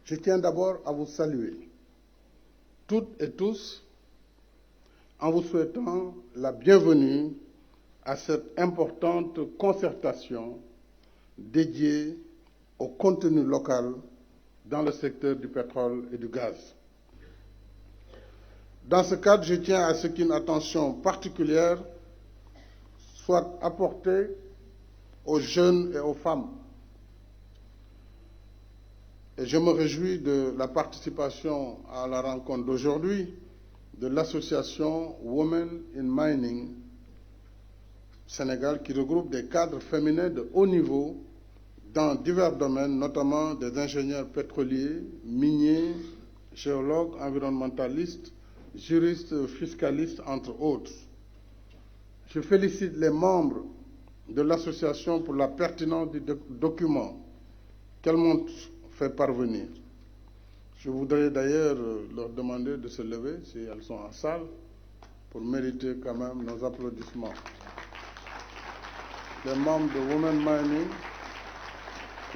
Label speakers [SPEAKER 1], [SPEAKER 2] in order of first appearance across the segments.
[SPEAKER 1] Je tiens d'abord à vous saluer, toutes et tous, en vous souhaitant la bienvenue à cette importante concertation dédiée au contenu local dans le secteur du pétrole et du gaz. Dans ce cadre, je tiens à ce qu'une attention particulière soit apportée aux jeunes et aux femmes. Et je me réjouis de la participation à la rencontre d'aujourd'hui de l'association Women in Mining Sénégal, qui regroupe des cadres féminins de haut niveau dans divers domaines, notamment des ingénieurs pétroliers, miniers, géologues, environnementalistes, juristes, fiscalistes, entre autres. Je félicite les membres de l'association pour la pertinence du document qu'elles m'ont fait parvenir. Je voudrais d'ailleurs leur demander de se lever si elles sont en salle pour mériter quand même nos applaudissements. Les membres de Women Mining,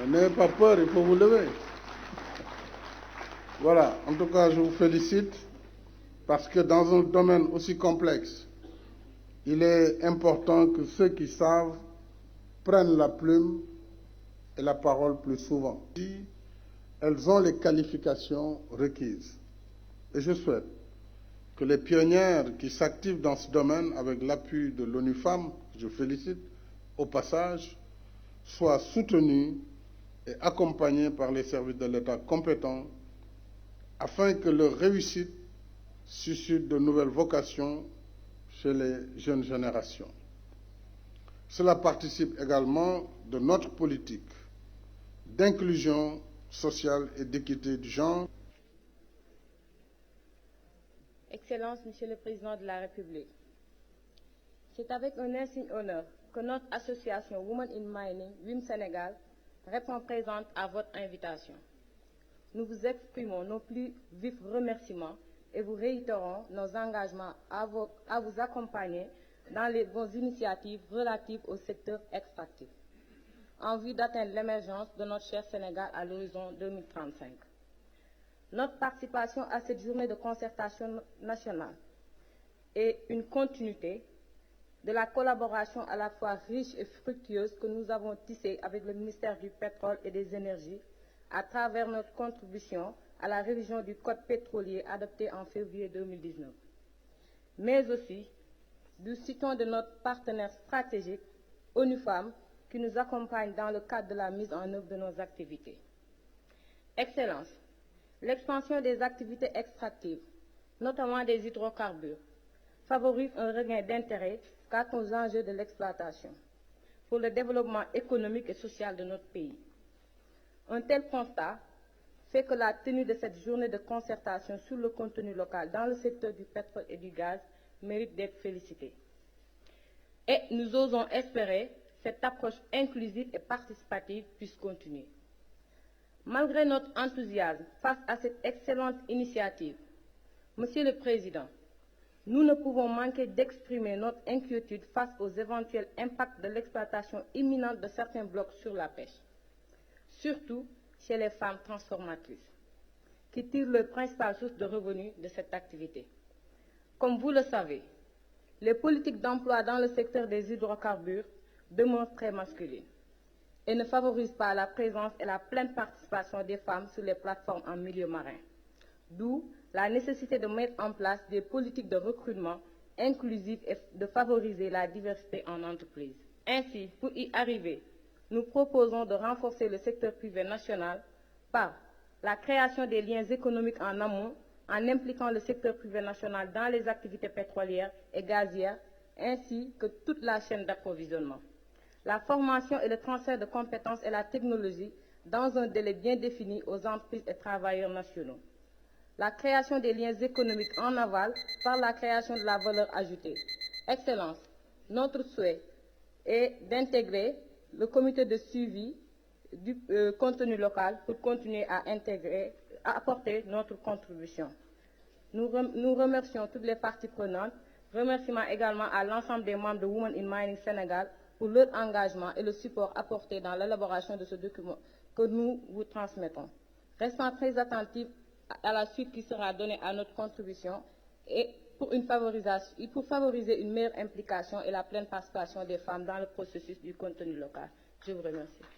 [SPEAKER 1] n'ayez pas peur, il faut vous lever. Voilà, en tout cas, je vous félicite parce que dans un domaine aussi complexe, il est important que ceux qui savent prennent la plume et la parole plus souvent. Elles ont les qualifications requises. Et je souhaite que les pionnières qui s'activent dans ce domaine avec l'appui de l'ONU Femmes, je félicite au passage, soient soutenues et accompagnées par les services de l'État compétents afin que leur réussite suscite de nouvelles vocations chez les jeunes générations. Cela participe également de notre politique d'inclusion sociale et d'équité du genre.
[SPEAKER 2] Excellence, Monsieur le Président de la République, c'est avec un insigne honneur que notre association Women in Mining, WIM Sénégal, répond présente à votre invitation. Nous vous exprimons nos plus vifs remerciements et vous réitérons nos engagements à vous accompagner dans vos initiatives relatives au secteur extractif, en vue d'atteindre l'émergence de notre cher Sénégal à l'horizon 2035. Notre participation à cette journée de concertation nationale est une continuité de la collaboration à la fois riche et fructueuse que nous avons tissée avec le ministère du Pétrole et des Énergies à travers notre contribution à la révision du Code pétrolier adopté en février 2019, mais aussi du soutien de notre partenaire stratégique, ONU Femmes, qui nous accompagne dans le cadre de la mise en œuvre de nos activités. Excellence, l'expansion des activités extractives, notamment des hydrocarbures, favorise un regain d'intérêt quant aux enjeux de l'exploitation pour le développement économique et social de notre pays. Un tel constat fait que la tenue de cette journée de concertation sur le contenu local dans le secteur du pétrole et du gaz mérite d'être félicitée. Et nous osons espérer que cette approche inclusive et participative puisse continuer. Malgré notre enthousiasme face à cette excellente initiative, Monsieur le Président, nous ne pouvons manquer d'exprimer notre inquiétude face aux éventuels impacts de l'exploitation imminente de certains blocs sur la pêche, surtout chez les femmes transformatrices, qui tirent leur principale source de revenus de cette activité. Comme vous le savez, les politiques d'emploi dans le secteur des hydrocarbures demeurent très masculines et ne favorisent pas la présence et la pleine participation des femmes sur les plateformes en milieu marin. D'où la nécessité de mettre en place des politiques de recrutement inclusives et de favoriser la diversité en entreprise. Ainsi, pour y arriver, nous proposons de renforcer le secteur privé national par la création des liens économiques en amont en impliquant le secteur privé national dans les activités pétrolières et gazières, ainsi que toute la chaîne d'approvisionnement. La formation et le transfert de compétences et la technologie dans un délai bien défini aux entreprises et travailleurs nationaux. La création des liens économiques en aval par la création de la valeur ajoutée. Excellence, notre souhait est d'intégrer le comité de suivi du contenu local pour continuer à apporter notre contribution. Nous remercions toutes les parties prenantes, remerciements également à l'ensemble des membres de Women in Mining Sénégal pour leur engagement et le support apporté dans l'élaboration de ce document que nous vous transmettons. restant très attentive à la suite qui sera donnée à notre contribution et pour favoriser une meilleure implication et la pleine participation des femmes dans le processus du contenu local. Je vous remercie.